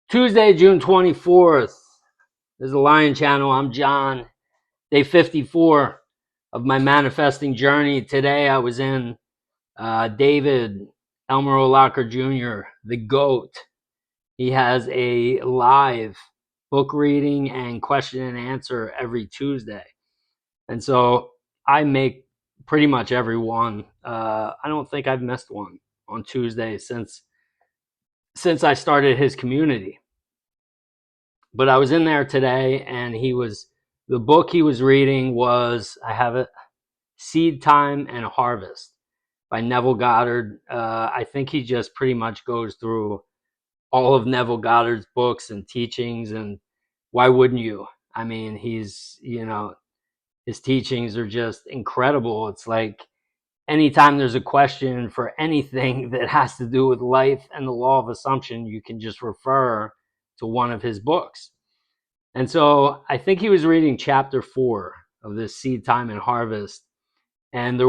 Tuesday, June 24th. This is the Lion Channel. I'm John. Day 54 of my manifesting journey. Today I was in David Elmer O'Locker Jr., the GOAT. He has a live book reading and question and answer every Tuesday. And so I make pretty much every one. I don't think I've missed one on Tuesday since I started his community. But I was in there today, and the book he was reading was, I have it, Seed Time and Harvest by Neville Goddard. I think he just pretty much goes through all of Neville Goddard's books and teachings, and why wouldn't you? I mean, his teachings are just incredible. It's like anytime there's a question for anything that has to do with life and the law of assumption, you can just refer to one of his books. And so I think he was reading chapter 4 of this Seed Time and Harvest. And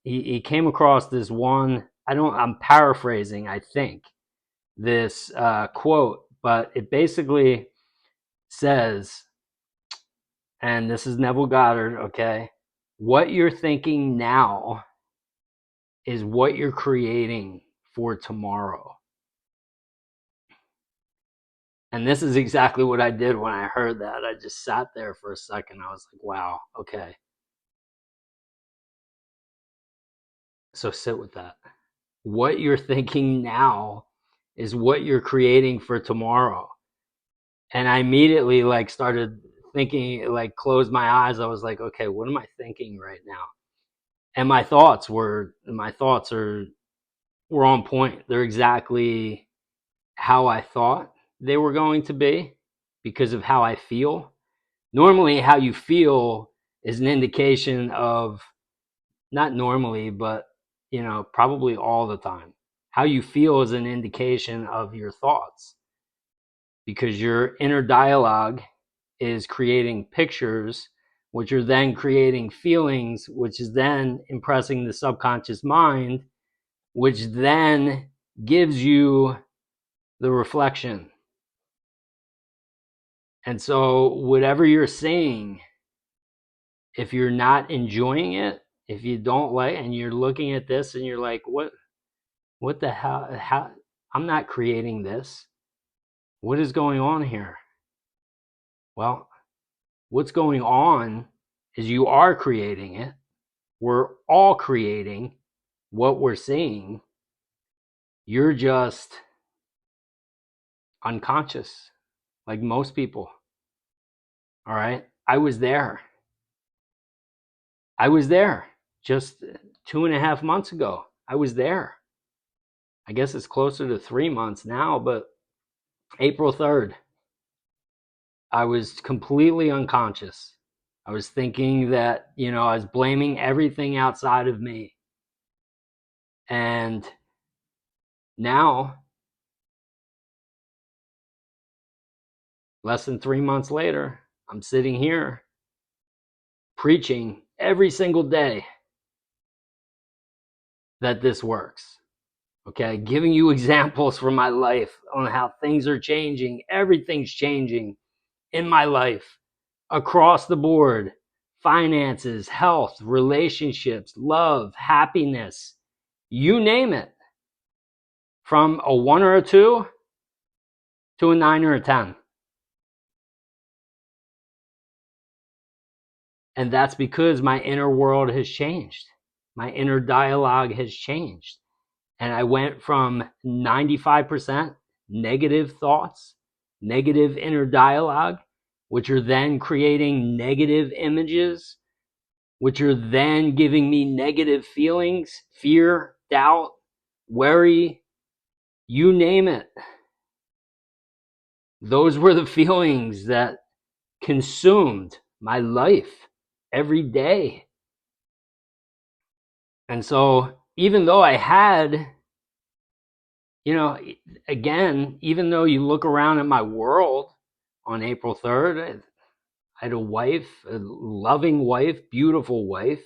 he came across this one, I'm paraphrasing, I think, this quote, but it basically says, and this is Neville Goddard, okay, what you're thinking now is what you're creating for tomorrow. And this is exactly what I did when I heard that. I just sat there for a second. I was like, wow, okay. So sit with that. What you're thinking now is what you're creating for tomorrow. And I immediately started thinking, closed my eyes. I was like, okay, what am I thinking right now? And my thoughts were on point. They're exactly how I thought they were going to be because of how I feel. Normally, how you feel is an indication of, not normally, but probably all the time, how you feel is an indication of your thoughts, because your inner dialogue is creating pictures, which are then creating feelings, which is then impressing the subconscious mind, which then gives you the reflection. And so whatever you're saying, if you're not enjoying it, if you don't like, and you're looking at this and you're like, what the hell, how, I'm not creating this. What is going on here? Well, what's going on is you are creating it. We're all creating what we're seeing. You're just unconscious, like most people. All right. I was there just 2.5 months ago. I was there. I guess it's closer to 3 months now, but April 3rd, I was completely unconscious. I was thinking that, I was blaming everything outside of me. And now, less than 3 months later, I'm sitting here preaching every single day that this works. Okay, giving you examples from my life on how things are changing. Everything's changing in my life across the board. Finances, health, relationships, love, happiness, you name it. From a 1 or a 2 to a 9 or a 10. And that's because my inner world has changed. My inner dialogue has changed. And I went from 95% negative thoughts, negative inner dialogue, which are then creating negative images, which are then giving me negative feelings, fear, doubt, worry, you name it. Those were the feelings that consumed my life every day. And so even though I had, again, even though you look around at my world on April 3rd, I had a wife, a loving wife, beautiful wife,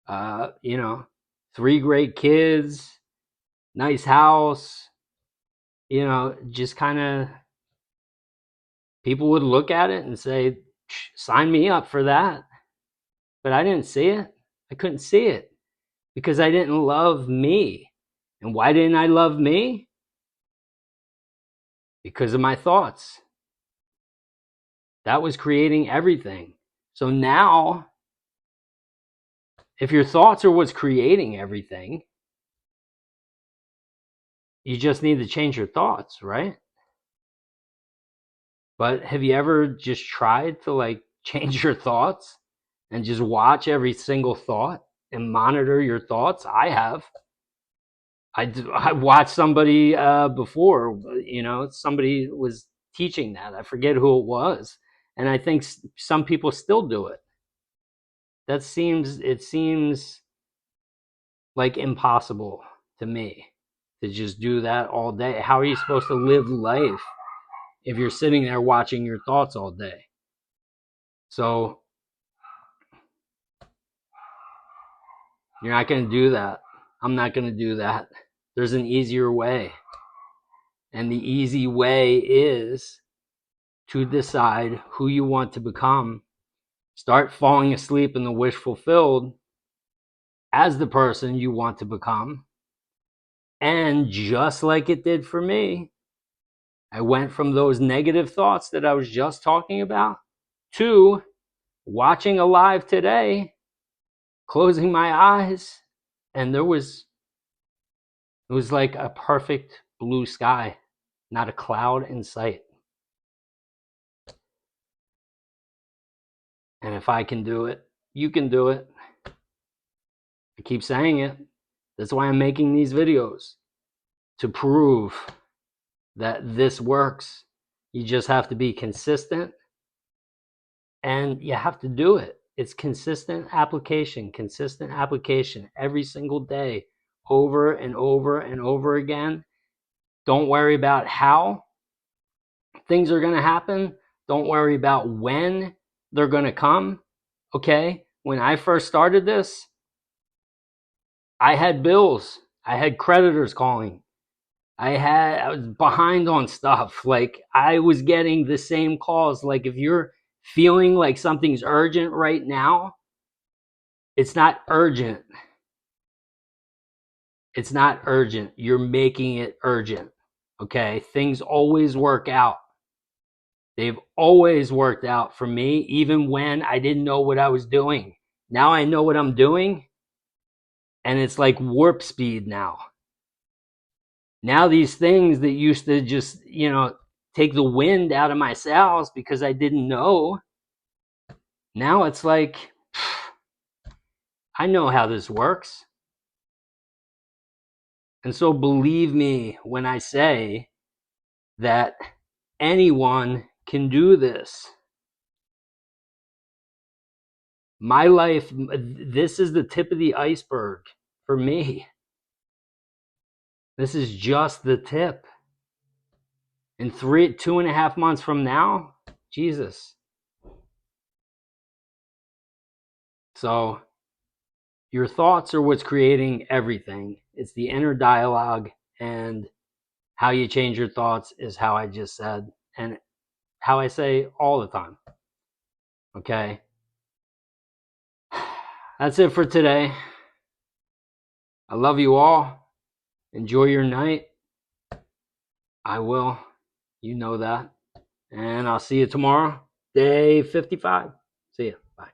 3 great kids, nice house, just kind of People would look at it and say, sign me up for that. But I didn't see it. I couldn't see it because I didn't love me. And why didn't I love me? Because of my thoughts. That was creating everything. So now, if your thoughts are what's creating everything, you just need to change your thoughts, right? But have you ever just tried to like change your thoughts and just watch every single thought and monitor your thoughts? I have. I watched somebody before, somebody was teaching that. I forget who it was. And I think some people still do it. It seems like impossible to me to just do that all day. How are you supposed to live life if you're sitting there watching your thoughts all day? So you're not going to do that. I'm not going to do that. There's an easier way. And the easy way is to decide who you want to become. Start falling asleep in the wish fulfilled as the person you want to become. And just like it did for me, I went from those negative thoughts that I was just talking about to watching a live today, closing my eyes, and it was like a perfect blue sky, not a cloud in sight. And if I can do it, you can do it. I keep saying it. That's why I'm making these videos, to prove that this works. You just have to be consistent and you have to do it. It's consistent application every single day, over and over and over again. Don't worry about how things are going to happen. Don't worry about when they're going to come. Okay? When I first started this, I had bills. I had creditors calling. I was behind on stuff. Like I was getting the same calls. Like if you're feeling like something's urgent right now, it's not urgent. It's not urgent. You're making it urgent. Okay? Things always work out. They've always worked out for me, even when I didn't know what I was doing. Now I know what I'm doing, and it's like warp speed now. Now these things that used to just, take the wind out of my sails because I didn't know, now it's like, I know how this works. And so believe me when I say that anyone can do this. My life, this is the tip of the iceberg for me. This is just the tip. In 2.5 months from now, Jesus. So your thoughts are what's creating everything. It's the inner dialogue, and how you change your thoughts is how I just said, and how I say all the time. Okay? That's it for today. I love you all. Enjoy your night. I will. You know that. And I'll see you tomorrow, day 55. See ya. Bye.